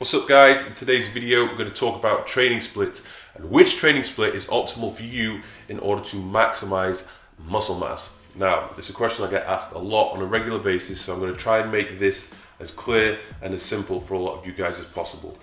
What's up guys? In today's video we're going to talk about training splits and which training split is optimal for you in order to maximize muscle mass. Now, this is a question I get asked a lot on a regular basis, so I'm going to try and make this as clear and as simple for a lot of you guys as possible.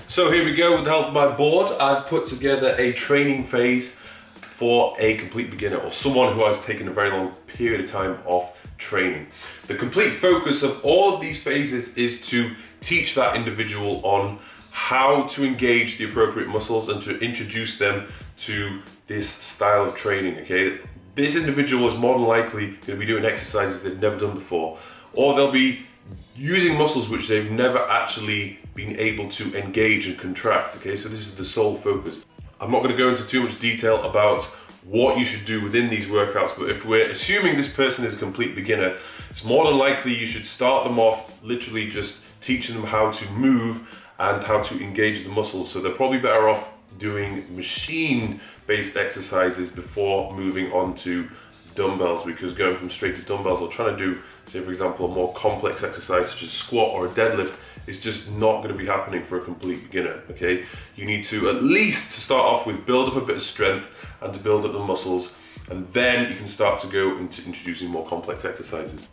So here we go. With the help of my board, I've put together a training phase for a complete beginner or someone who has taken a very long period of time off training. The complete focus of all of these phases is to teach that individual on how to engage the appropriate muscles and to introduce them to this style of training, okay? This individual is more than likely going to be doing exercises they've never done before, or they'll be using muscles which they've never actually been able to engage and contract, okay? So this is the sole focus. I'm not going to go into too much detail about what you should do within these workouts, but if we're assuming this person is a complete beginner, it's more than likely you should start them off literally just teaching them how to move and how to engage the muscles. So they're probably better off doing machine-based exercises before moving on to dumbbells, because going from straight to dumbbells or trying to do, say for example, a more complex exercise such as a squat or a deadlift is just not going to be happening for a complete beginner, okay? You need to at least to start off with build up a bit of strength and to build up the muscles, and then you can start to go into introducing more complex exercises.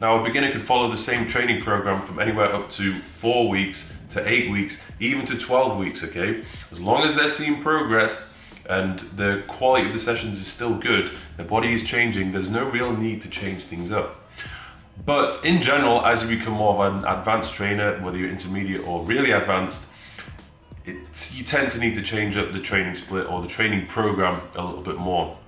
Now, a beginner can follow the same training program from anywhere up to 4 weeks to 8 weeks, even to 12 weeks, okay? As long as they're seeing progress and the quality of the sessions is still good, their body is changing, there's no real need to change things up. But in general, as you become more of an advanced trainer, whether you're intermediate or really advanced, you tend to need to change up the training split or the training program a little bit more.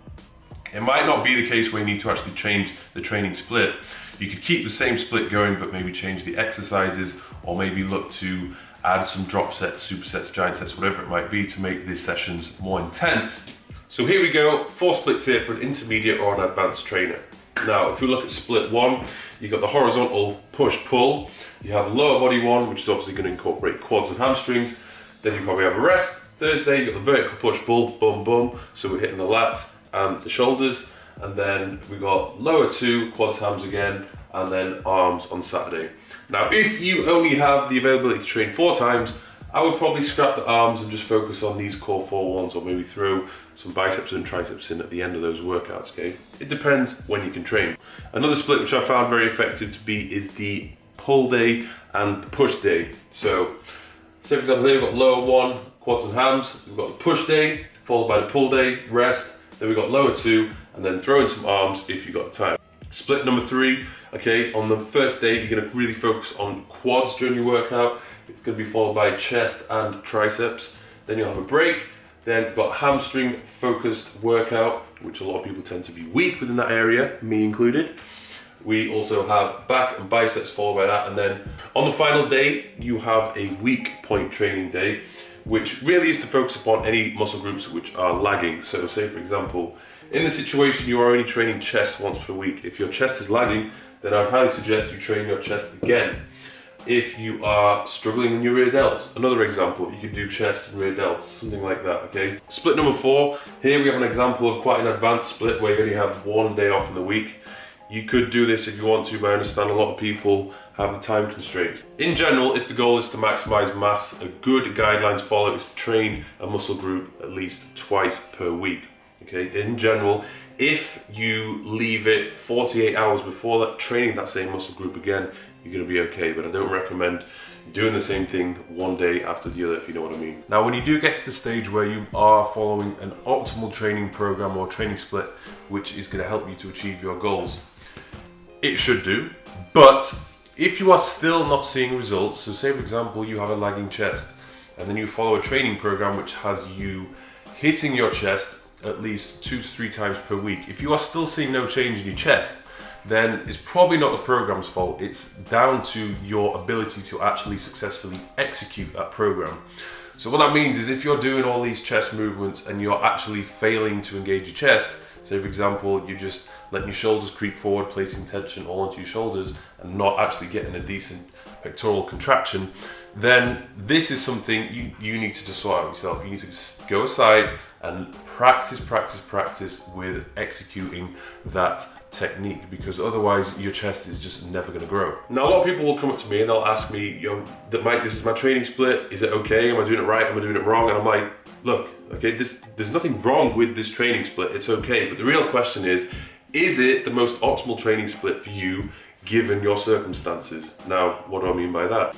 It might not be the case where you need to actually change the training split. You could keep the same split going, but maybe change the exercises, or maybe look to add some drop sets, supersets, giant sets, whatever it might be, to make these sessions more intense. So here we go, 4 splits here for an intermediate or an advanced trainer. Now, if we look at split 1, you've got the horizontal push-pull. You have lower body 1, which is obviously going to incorporate quads and hamstrings. Then you probably have a rest. Thursday, you've got the vertical push-pull, bum bum. So we're hitting the lats and the shoulders. And then we got lower 2, quads, hams again, and then arms on Saturday. Now, if you only have the availability to train 4 times, I would probably scrap the arms and just focus on these core 4 ones, or maybe throw some biceps and triceps in at the end of those workouts, okay? It depends when you can train. Another split which I found very effective to be is the pull day and the push day. So, say for example, here we've got lower 1, quads and hams. We've got the push day, followed by the pull day, rest. Then we've got lower 2, and then throw in some arms if you've got time. Split number 3, okay, on the first day, you're gonna really focus on quads during your workout. It's going to be followed by chest and triceps. Then you'll have a break. Then you've got hamstring focused workout, which a lot of people tend to be weak within that area, me included. We also have back and biceps followed by that. And then on the final day, you have a weak point training day, which really is to focus upon any muscle groups which are lagging. So say for example, in the situation you are only training chest once per week. If your chest is lagging, then I'd highly suggest you train your chest again. If you are struggling in your rear delts, another example, you could do chest and rear delts, something like that, okay? Split number 4, here we have an example of quite an advanced split where you only have 1 day off in the week. You could do this if you want to, but I understand a lot of people have the time constraints. In general, if the goal is to maximize mass, a good guideline to follow is to train a muscle group at least twice per week, okay? In general, if you leave it 48 hours before that, training that same muscle group again, you're going to be okay, but I don't recommend doing the same thing one day after the other, if you know what I mean. Now, when you do get to the stage where you are following an optimal training program or training split, which is going to help you to achieve your goals, it should do. But if you are still not seeing results, so say for example, you have a lagging chest, and then you follow a training program which has you hitting your chest at least 2 to 3 times per week. If you are still seeing no change in your chest, then it's probably not the program's fault. It's down to your ability to actually successfully execute that program. So what that means is if you're doing all these chest movements and you're actually failing to engage your chest, say for example, you're just letting your shoulders creep forward, placing tension all onto your shoulders and not actually getting a decent pectoral contraction, then this is something you need to just sort out yourself. You need to go aside and practice with executing that technique, because otherwise your chest is just never going to grow. Now, a lot of people will come up to me and they'll ask me, Mike, this is my training split. Is it okay? Am I doing it right? Am I doing it wrong? And I'm like, look, okay, there's nothing wrong with this training split. It's okay. But the real question is it the most optimal training split for you given your circumstances? Now, what do I mean by that?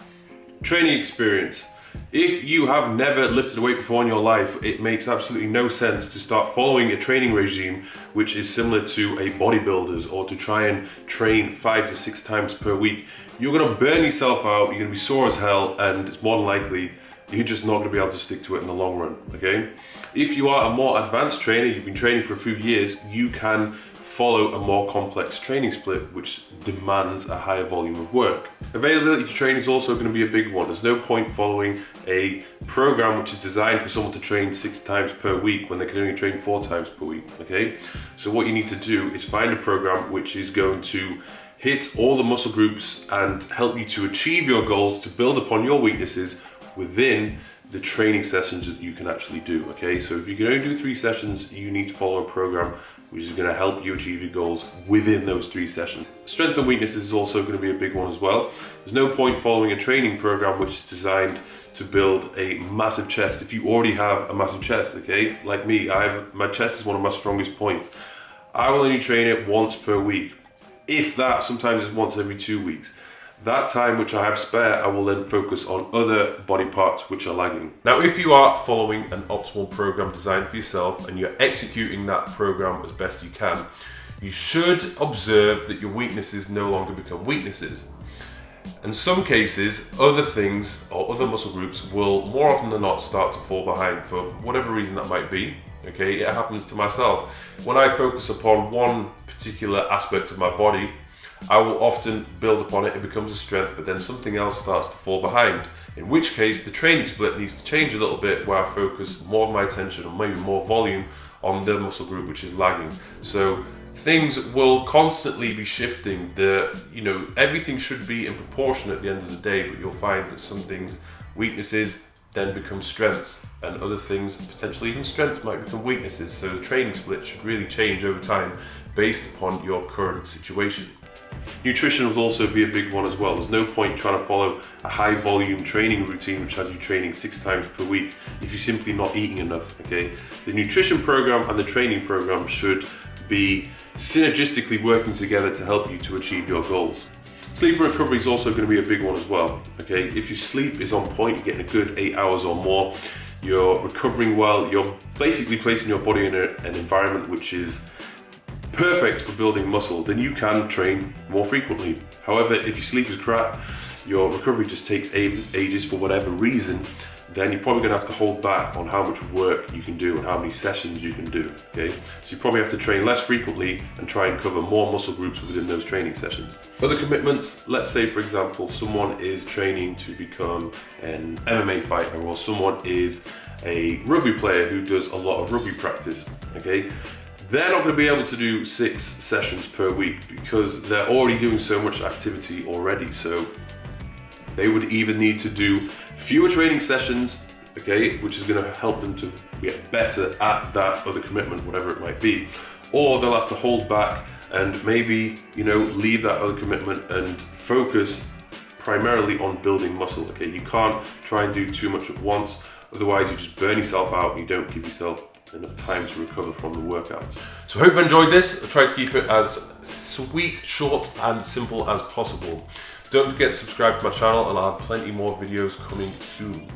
Training experience. If you have never lifted a weight before in your life, it makes absolutely no sense to start following a training regime which is similar to a bodybuilder's, or to try and train 5 to 6 times per week. You're going to burn yourself out, you're going to be sore as hell, and it's more than likely you're just not going to be able to stick to it in the long run, okay? If you are a more advanced trainer, you've been training for a few years, you can follow a more complex training split which demands a higher volume of work. Availability to train is also going to be a big one. There's no point following a program which is designed for someone to train 6 times per week when they can only train 4 times per week, okay? So what you need to do is find a program which is going to hit all the muscle groups and help you to achieve your goals, to build upon your weaknesses within the training sessions that you can actually do, okay? So if you can only do 3 sessions, you need to follow a program which is going to help you achieve your goals within those 3 sessions. Strength and weaknesses is also going to be a big one as well. There's no point following a training program which is designed to build a massive chest if you already have a massive chest, okay? Like me, my chest is one of my strongest points. I will only train it once per week. If that, sometimes it's once every 2 weeks. That time which I have spare, I will then focus on other body parts which are lagging. Now, if you are following an optimal program designed for yourself and you're executing that program as best you can, you should observe that your weaknesses no longer become weaknesses. In some cases, other things or other muscle groups will more often than not start to fall behind for whatever reason that might be. Okay, it happens to myself. When I focus upon one particular aspect of my body, I will often build upon it, it becomes a strength, but then something else starts to fall behind. In which case, the training split needs to change a little bit, where I focus more of my attention, or maybe more volume, on the muscle group which is lagging. So things will constantly be shifting. Everything should be in proportion at the end of the day, but you'll find that some things, weaknesses, then become strengths, and other things, potentially even strengths, might become weaknesses. So the training split should really change over time based upon your current situation. Nutrition will also be a big one as well. There's no point trying to follow a high volume training routine which has you training 6 times per week if you're simply not eating enough, okay? The nutrition program and the training program should be synergistically working together to help you to achieve your goals. Sleep and recovery is also going to be a big one as well, okay? If your sleep is on point, you're getting a good 8 hours or more, you're recovering well, you're basically placing your body in an environment which is perfect for building muscle, then you can train more frequently. However, if your sleep is crap, your recovery just takes ages for whatever reason, then you're probably going to have to hold back on how much work you can do and how many sessions you can do, okay? So you probably have to train less frequently and try and cover more muscle groups within those training sessions. Other commitments, let's say for example, someone is training to become an MMA fighter, or someone is a rugby player who does a lot of rugby practice, okay? They're not going to be able to do 6 sessions per week because they're already doing so much activity already. So they would either need to do fewer training sessions, okay, which is going to help them to get better at that other commitment, whatever it might be, or they'll have to hold back and maybe, leave that other commitment and focus primarily on building muscle, okay? You can't try and do too much at once, otherwise you just burn yourself out and you don't give yourself enough time to recover from the workouts. So I hope you enjoyed this. I'll try to keep it as sweet, short and simple as possible. Don't forget to subscribe to my channel, and I'll have plenty more videos coming soon.